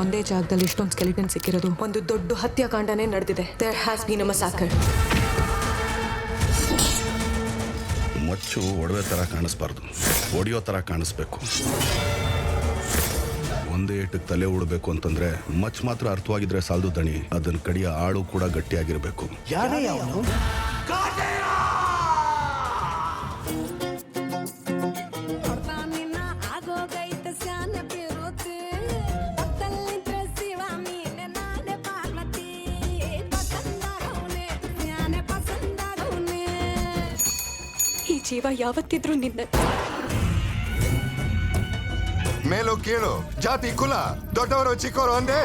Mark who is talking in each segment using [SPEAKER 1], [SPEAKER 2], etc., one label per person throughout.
[SPEAKER 1] ಒಂದೇ ಜಾಗದಲ್ಲಿ ಇಷ್ಟೊಂದು ಸ್ಕೆಲಿಟನ್ ಸಿಕ್ಕಿರೋದು ಒಂದು ದೊಡ್ಡ ಹತ್ಯಾಕಾಂಡನೇ ನಡೆದಿದೆ. There has been a massacre.
[SPEAKER 2] ಮಚ್ಚು ಒಡವೆ ಥರ ಕಾಣಿಸ್ಬಾರ್ದು, ಒಡೆಯೋ ಥರ ಕಾಣಿಸ್ಬೇಕು. ಒಂದೇ ಏಟಕ್ಕೆ ತಲೆ ಉಡಬೇಕು ಅಂತಂದ್ರೆ ಮಚ್ ಮಾತ್ರ ಅರ್ಥವಾಗಿದ್ರೆ ಸಾಲದು ದಣಿ, ಅದನ್ನ ಕಡಿಯ ಆಳು ಕೂಡ ಗಟ್ಟಿಯಾಗಿರ್ಬೇಕು.
[SPEAKER 1] ಈ ಜೀವ ಯಾವತ್ತಿದ್ರು ನಿನ್ನ
[SPEAKER 3] ಮೇಲೋ ಕೀಳು, ಜಾತಿ ಕುಲ, ದೊಡ್ಡವರು ಚಿಕ್ಕವರು ಅಂದೆ.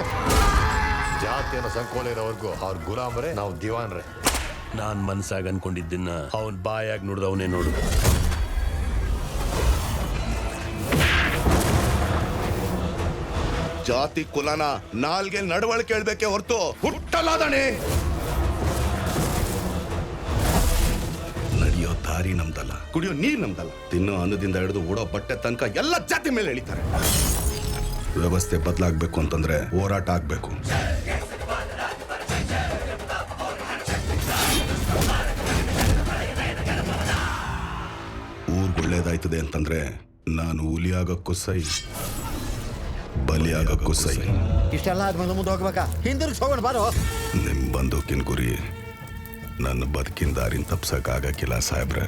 [SPEAKER 4] ಜಾತಿಯನ್ನು ಸಂಕೋಲೆ ಇರೋವರೆಗೂ ಅವ್ರ ಗುಲಾಮ್ರೆ, ನಾವು ದಿವಾನ್ರೆ.
[SPEAKER 5] ನಾನ್ ಮನ್ಸಾಗ ಅನ್ಕೊಂಡಿದ್ದನ್ನ ಅವನ್ ಬಾಯಾಗಿ ನೋಡ್ದವನೇ ನೋಡು.
[SPEAKER 2] ಜಾತಿ ಕುಲನ ನಾಲ್ಗೆ ನಡವಳಿಕೆ ಹೇಳ್ಬೇಕೆ ಹೊರತು ಹುಟ್ಟಲಾದಣೆ. ನಡೆಯೋ ದಾರಿ ನಮ್ದಲ್ಲ, ಕುಡಿಯೋ ನೀರ್ ನಮ್ದಲ್ಲ, ತಿನ್ನೋ ಅನ್ನದಿಂದ ಹಿಡಿದು ಓಡೋ ಬಟ್ಟೆ ತನಕ ಎಲ್ಲ ಜಾತಿ ಮೇಲೆ ಎಳಿತಾರೆ. ವ್ಯವಸ್ಥೆ ಬದಲಾಗಬೇಕು ಅಂತಂದ್ರೆ ಹೋರಾಟ ಆಗ್ಬೇಕು. ಊರ್ಗ್ ಒಳ್ಳೇದಾಯ್ತದೆ ಅಂತಂದ್ರೆ ನಾನು ಹುಲಿಯಾಗಕ್ಕೂ ಸೈ, ಬಲಿಯಾಗಕ್ಕೂ ಸೈ.
[SPEAKER 6] ಇಷ್ಟೆಲ್ಲ ಆದ್ಮೇಲೆ ಮುಂದೆ ಹೋಗ್ಬೇಕಾ? ಹಿಂದಿರುಗಿ ಹೋಗೋಣ ಬಾರೋ.
[SPEAKER 2] ನಿಮ್ ಬಂದೂಕಿನ ಗುರಿ ನನ್ನ ಬದುಕಿನ ದಾರಿನ ತಪ್ಸಕ್ಕಾಗಕ್ಕಿಲ್ಲ ಸಾಹೇಬ್ರೆ.